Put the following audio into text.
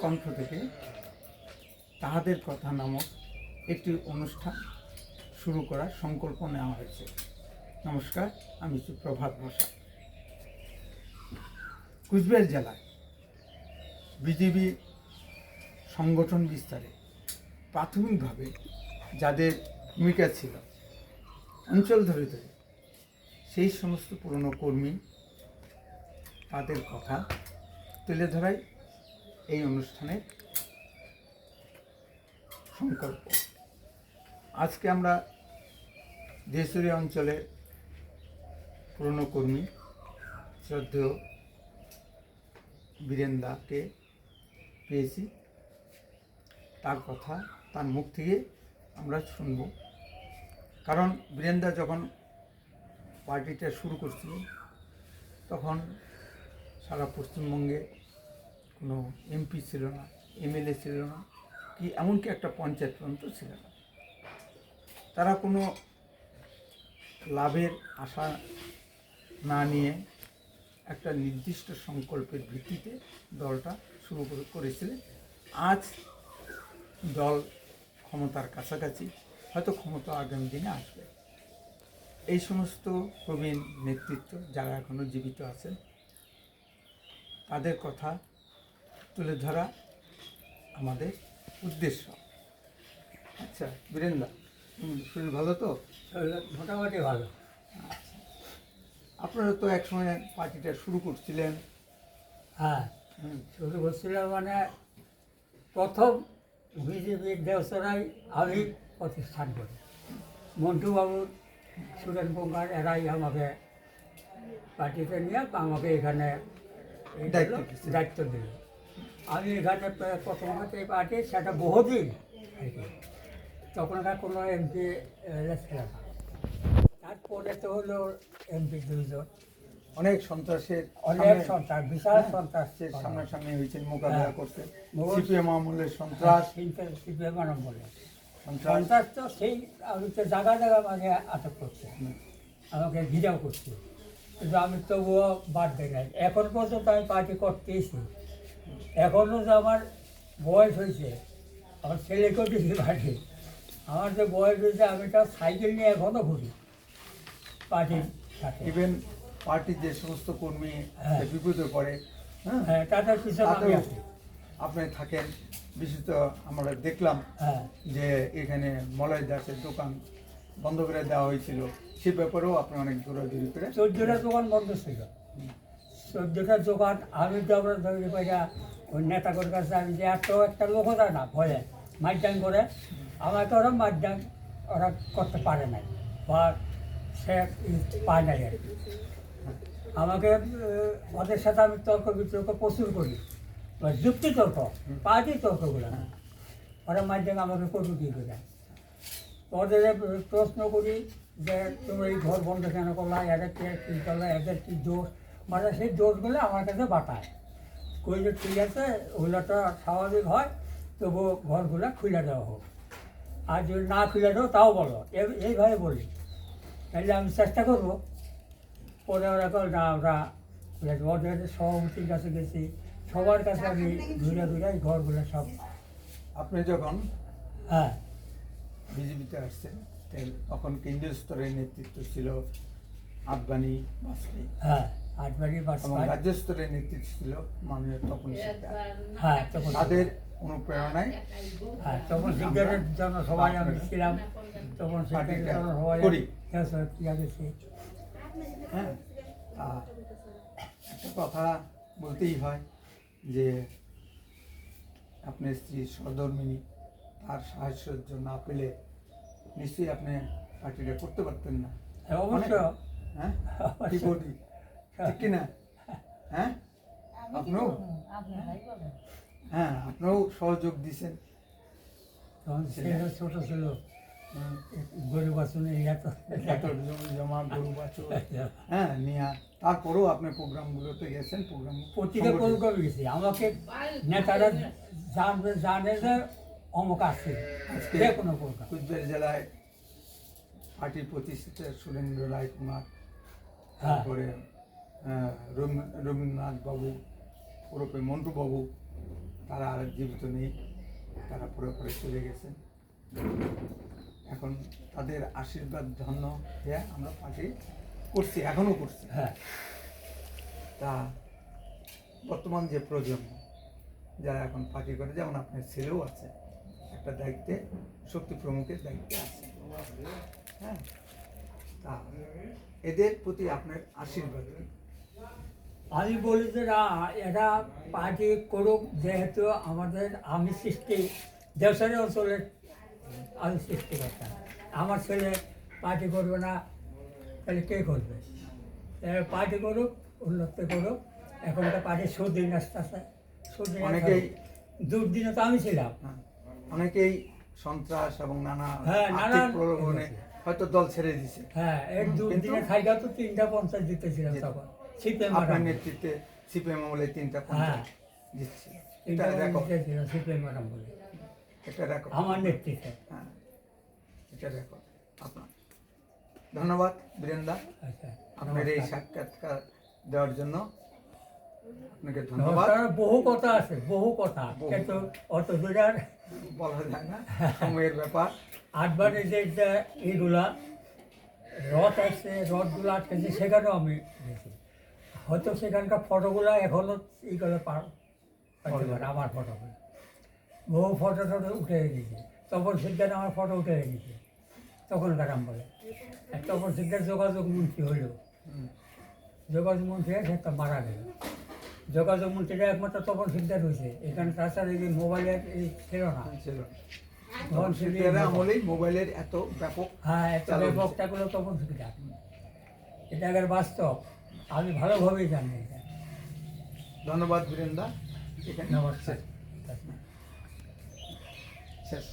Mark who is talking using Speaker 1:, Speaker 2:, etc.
Speaker 1: কণ্ঠ থেকে তাহাদের কথা নামক একটি অনুষ্ঠান শুরু করার সংকল্প নেওয়া হয়েছে। নমস্কার, আমি সুপ্রভাত বসা। কুচবিহার জেলায় বিজেপি সংগঠন বিস্তারে প্রাথমিকভাবে যাদের ভূমিকা ছিল অঞ্চল ধরে ধরে সেই সমস্ত পুরনো কর্মী তাদের কথা তুলে ধরাই এই অনুষ্ঠানের সংকল্প। আজকে আমরা দেশীয় অঞ্চলের পুরনো কর্মী শ্রদ্ধেয় বীরেন্দাকে পেয়েছি। তার কথা তার মুখ থেকে আমরা শুনব। কারণ বীরেন্দা যখন পার্টিটা শুরু করছিল তখন সারা পশ্চিমবঙ্গে কোনো এমপি ছিল না, এমএলএ ছিল না, কি এমনকি একটা পঞ্চায়েত পর্যন্ত ছিল না। তারা কোনো লাভের আশা না নিয়ে একটা নির্দিষ্ট সংকল্পের ভিত্তিতে দলটা শুরু করেছিলেন। আজ দল ক্ষমতার কাছাকাছি, হয়তো ক্ষমতা আগামী দিনে আসবে। এই সমস্ত প্রবীণ নেতৃত্ব যারা এখনও জীবিত আছেন তাদের কথা তুলে ধরা আমাদের উদ্দেশ্য। আচ্ছা বীরেন্দা, শরীর ভালো তো?
Speaker 2: মোটামুটি ভালো।
Speaker 1: আচ্ছা, আপনারা তো একসময় পার্টিটা শুরু করছিলেন।
Speaker 2: হ্যাঁ, শুরু করছিলাম মানে প্রথম বিজেপির দেওসরাই আমি প্রতিষ্ঠান করি। মন্টুবাবু, সুরেন কুমার এরাই আমাকে পার্টিতে নিয়ে আমাকে এখানে দায়িত্ব দিল। আমি এখানে প্রথম হতে পার্টি সেটা বহুদিন তখনকার কোনো এমপি ছিল না। তারপরে তো হলো এমপি দুইজন,
Speaker 1: অনেক সন্ত্রাসের
Speaker 2: বিশাল সন্ত্রাসের
Speaker 1: সামনাসামনি হয়েছেন মোকাবিলা করতে। সিপিএম আমলের সন্ত্রাস,
Speaker 2: সিপিএম আমলে সন্ত্রাস তো সেই আমি তো জায়গা জায়গা মানে আটক করছে, আমাকে ঘিরাও করছে, কিন্তু আমি তবুও বাদ দেয় নাই। এখন পর্যন্ত আমি পার্টি করতেইছি। এখনও যে আমার বয়স হয়েছে, আমার ছেলেকেও দিচ্ছি পার্টি। আমার যে বয়স হয়েছে আমি তো সাইকেল নিয়ে এখনও ঘুরি পার্টির সাথে।
Speaker 1: ইভেন পার্টির যে সমস্ত কর্মী বিপদে পড়ে,
Speaker 2: হ্যাঁ, তাদের পিছনে
Speaker 1: আপনি থাকেন। বিশেষত আমরা দেখলাম যে এখানে মলয় দাসের দোকান বন্ধ করে দেওয়া হয়েছিল, সে ব্যাপারেও আপনি অনেক দৌড়াদৌড়ি করে।
Speaker 2: 14টা দোকান বন্ধ ছিল, 14টা দোকান। আমি তো আমরা ধরে পাইয়া ওই নেতাদের কাছে আমি যে এত একটা লোক যায় না ভয়ে মাইডাং করে, আমাকে ওরা মাইডাং ওরা করতে পারে নাই বা সে পায় নাই আর কি। আমাকে ওদের সাথে আমি তর্ক বিতর্ক প্রচুর করি, যুক্তি তর্ক, পার্টি তর্কগুলো না। ওরা মাধ্যমে আমাকে কটু দিয়ে দেয়। ওদের প্রশ্ন করি যে তুমি এই ঘর বন্ধ কেন করলা, এদের কী করলা, এদের কী দোষ, মানে সেই দোষগুলো আমার কাছে বাটায়। কই যে ঠিক আছে, ওগুলো তো স্বাভাবিক হয়, তবু ঘরগুলো খুলে দেওয়া হোক, আর যদি না খুলে দেবো তাও বলো, এইভাবে বলি। তাহলে আমি চেষ্টা করবো। পরে ওরা কল না, আমরা ওদের সভাপতির কাছে গেছি, সবার কাছে আমি ঘুরে ঘুরে ঘরগুলো সব।
Speaker 1: আপনি যখন
Speaker 2: হ্যাঁ
Speaker 1: বিজেপিতে আসছেন তখন কেন্দ্রীয় স্তরের নেতৃত্ব ছিল আদবানি বাজপেয়ী,
Speaker 2: হ্যাঁ আটবাড়ি
Speaker 1: এবং রাজ্য স্তরের নেতৃত্ব ছিল মাননীয় তপন শিকদার।
Speaker 2: হ্যাঁ, তখন
Speaker 1: তাদের অনুপ্রেরণায়
Speaker 2: হ্যাঁ তখন শিকদারের জন্য সবাই আমি ছিলাম, তখন শিকদারের জন্য সবাই
Speaker 1: করি।
Speaker 2: গেছি।
Speaker 1: হ্যাঁ, একটা কথা বলতেই হয় যে আপনার স্ত্রী সহধর্মিনী, তার সাহায্য না পেলে নিশ্চয়ই আপনি পার্টিটা করতে পারতেন না।
Speaker 2: অবশ্য
Speaker 1: হ্যাঁ, কি বলি ঠিক কিনা? হ্যাঁ, আপনিও আপনিও সহযোগ দিয়েছেন।
Speaker 2: তখন ছেলে ছোট ছিল, গরু বাছুনে
Speaker 1: এত জমি জমা, গরু বাছুর নিয়ে, তারপরেও আপনি প্রোগ্রামগুলোতে গেছেন।
Speaker 2: প্রতিটা প্রোগ্রামে গেছি। আমাকে নেতারা জানে যে অমুক আসছে যে কোনো প্রোগ্রাম।
Speaker 1: কুচবিহার জেলায় পার্টির প্রতিষ্ঠাতা সুরেন্দ্র রায় কুমার, তারপরে রবীন্দ্রনাথ বাবু ওরফে মন্টু বাবু, তারা আর জীবিত নেই, তারা পুরোপুরি চলে গেছেন। এখন তাদের আশীর্বাদ ধন্য হয়ে আমরা পার্টি করছি, এখনও করছি।
Speaker 2: হ্যাঁ
Speaker 1: তা বর্তমান যে প্রজন্ম যারা এখন পার্টি করে, যেমন আপনার ছেলেও আছে একটা দায়িত্বে, শক্তি প্রমুখের দায়িত্বে আছে, হ্যাঁ, তা এদের প্রতি আপনার আশীর্বাদ কি?
Speaker 2: আমি বলি যে না, এরা পার্টি করুক, যেহেতু আমাদের আমি সৃষ্টি দেশের অঞ্চলের আমি সৃষ্টি করতাম। আমার ছেলে পার্টি করবে না, তাহলে কে করবে? এরা পার্টি করুক, উন্নতি করুক। এখনকার পার্টির সুদিন আসতেছে, সুদিন
Speaker 1: অনেকেই-
Speaker 2: দুর্দিনে তো আমি ছিলাম।
Speaker 1: হ্যাঁ, অনেকেই সন্ত্রাস এবং নানা
Speaker 2: হ্যাঁ,
Speaker 1: আর্থিক
Speaker 2: নানান-
Speaker 1: প্রলোভনে হয়তো দল ছেড়ে দিছে।
Speaker 2: হ্যাঁ, এর দুর্দিনে
Speaker 1: কিন্তু-
Speaker 2: থাইকা তো 3টা পঞ্চায়েত জিতেছিলাম
Speaker 1: জিতে-
Speaker 2: তখন সিপিএম
Speaker 1: আপনার নেতৃত্বে সিপিএম আমলে 3টা পঞ্চায়েত জিতছে, এটা রেকর্ড,
Speaker 2: সিপিএম ম্যাডাম বলে
Speaker 1: এটা রেকর্ড,
Speaker 2: আমার নেতৃত্বে।
Speaker 1: হ্যাঁ, এটা রেকর্ড। আপনার ধন্যবাদ বীরেন্দা,
Speaker 2: আচ্ছা,
Speaker 1: আপনার এই
Speaker 2: নমস্কার।
Speaker 1: সাক্ষাৎকার দেওয়ার জন্য আপনাকে ধন্যবাদ।
Speaker 2: নমস্কার। বহু কথা আছে, বহু কথা,
Speaker 1: বহু।
Speaker 2: কিন্তু অত দূরের
Speaker 1: বলা যায় না, সময়ের ব্যাপার।
Speaker 2: আটবারে যে এইগুলা রথ আছে, রথগুলো আটকেছে, সেখানেও আমি গেছি। হয়তো সেখানকার ফটোগুলো এখনো এইগুলো পারতে পারে, আমার ফটোগুলো বহু ফটো টটো উঠে গেছে। তপন সিদ্ধার আমার ফটো উঠে গেছে তখনকার আমলে। তপন সিদ্ধার যোগাযোগ মন্ত্রী হইল,
Speaker 1: হুম,
Speaker 2: যোগাযোগ মন্ত্রী সে একটা মারা গেল। যোগাযোগ মন্ত্রীটা একমাত্র তপন সিদ্ধার হয়েছে এখানে, তাছাড়া এই যে মোবাইলের এই ছিল না
Speaker 1: ছিল।
Speaker 2: তখন শুধু
Speaker 1: সিপিএম আমলেই মোবাইলের এত ব্যাপক
Speaker 2: হ্যাঁ, একটা
Speaker 1: চালু হয়েছে।
Speaker 2: ব্যাপকটাগুলো তখন সুবিধা। এটা আগের বাস্তব, আমি ভালোভাবেই জানি এটা।
Speaker 1: ধন্যবাদ বীরেন্দা, এখানে
Speaker 2: নমস্কার।
Speaker 1: শেষ।